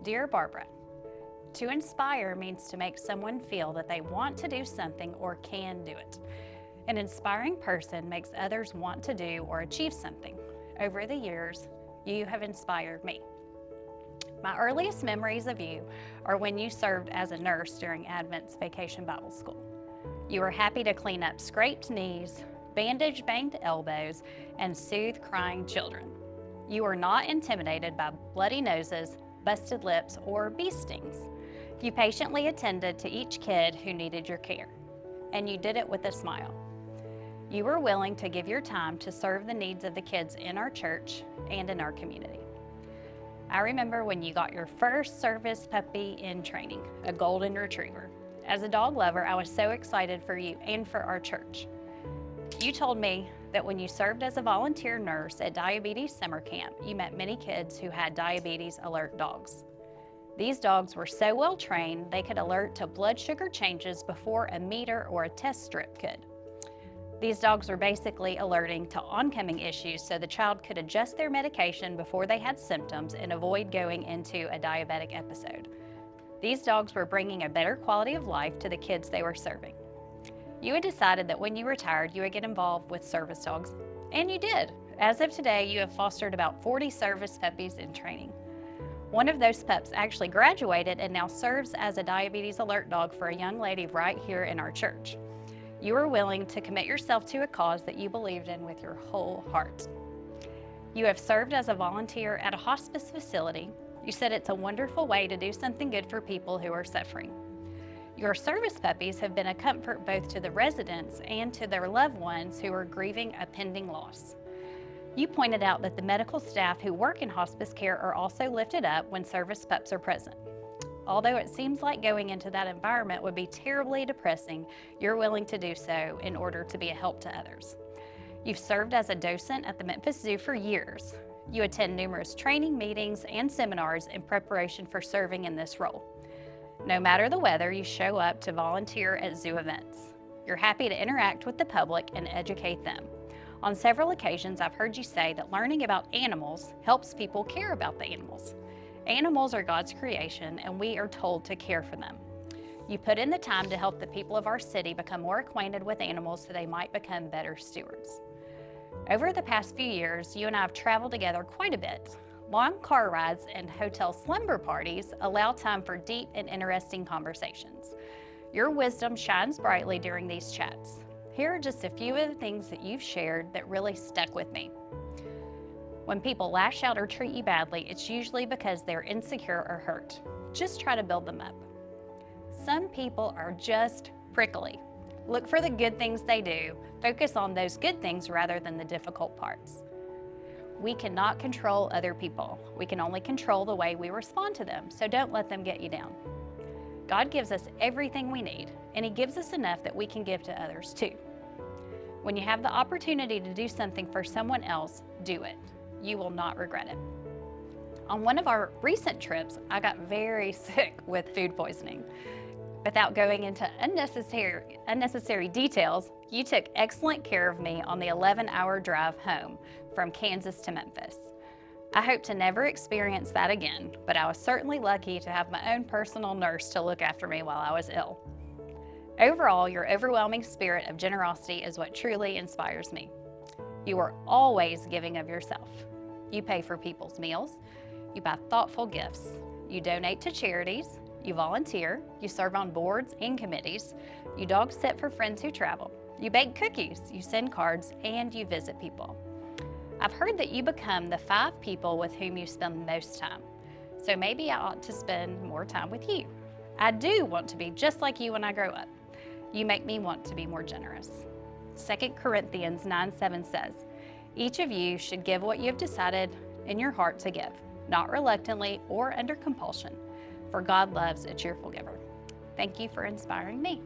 Dear Barbara, to inspire means to make someone feel that they want to do something or can do it. An inspiring person makes others want to do or achieve something. Over the years, you have inspired me. My earliest memories of you are when you served as a nurse during Advent's Vacation Bible School. You were happy to clean up scraped knees, bandage banged elbows, and soothe crying children. You were not intimidated by bloody noses, busted lips, or bee stings. You patiently attended to each kid who needed your care, and you did it with a smile. You were willing to give your time to serve the needs of the kids in our church and in our community. I remember when you got your first service puppy in training, a golden retriever. As a dog lover, I was so excited for you and for our church. You told me that when you served as a volunteer nurse at Diabetes Summer Camp, you met many kids who had diabetes alert dogs. These dogs were so well trained, they could alert to blood sugar changes before a meter or a test strip could. These dogs were basically alerting to oncoming issues so the child could adjust their medication before they had symptoms and avoid going into a diabetic episode. These dogs were bringing a better quality of life to the kids they were serving. You had decided that when you retired, you would get involved with service dogs, and you did. As of today, you have fostered about 40 service puppies in training. One of those pups actually graduated and now serves as a diabetes alert dog for a young lady right here in our church. You were willing to commit yourself to a cause that you believed in with your whole heart. You have served as a volunteer at a hospice facility. You said it's a wonderful way to do something good for people who are suffering. Your service puppies have been a comfort both to the residents and to their loved ones who are grieving a pending loss. You pointed out that the medical staff who work in hospice care are also lifted up when service pups are present. Although it seems like going into that environment would be terribly depressing, you're willing to do so in order to be a help to others. You've served as a docent at the Memphis Zoo for years. You attend numerous training meetings and seminars in preparation for serving in this role. No matter the weather, you show up to volunteer at zoo events. You're happy to interact with the public and educate them. On several occasions, I've heard you say that learning about animals helps people care about the animals. Animals are God's creation, and we are told to care for them. You put in the time to help the people of our city become more acquainted with animals so they might become better stewards. Over the past few years, you and I have traveled together quite a bit. Long car rides and hotel slumber parties allow time for deep and interesting conversations. Your wisdom shines brightly during these chats. Here are just a few of the things that you've shared that really stuck with me. When people lash out or treat you badly, it's usually because they're insecure or hurt. Just try to build them up. Some people are just prickly. Look for the good things they do. Focus on those good things rather than the difficult parts. We cannot control other people. We can only control the way we respond to them, so don't let them get you down. God gives us everything we need, and He gives us enough that we can give to others too. When you have the opportunity to do something for someone else, do it. You will not regret it. On one of our recent trips, I got very sick with food poisoning. Without going into unnecessary details, you took excellent care of me on the 11-hour drive home from Kansas to Memphis. I hope to never experience that again, but I was certainly lucky to have my own personal nurse to look after me while I was ill. Overall, your overwhelming spirit of generosity is what truly inspires me. You are always giving of yourself. You pay for people's meals, you buy thoughtful gifts, you donate to charities, you volunteer, you serve on boards and committees, you dog sit for friends who travel, you bake cookies, you send cards, and you visit people. I've heard that you become the 5 people with whom you spend the most time, so maybe I ought to spend more time with you. I do want to be just like you when I grow up. You make me want to be more generous. 2 Corinthians 9:7 says, each of you should give what you have decided in your heart to give, not reluctantly or under compulsion, for God loves a cheerful giver. Thank you for inspiring me.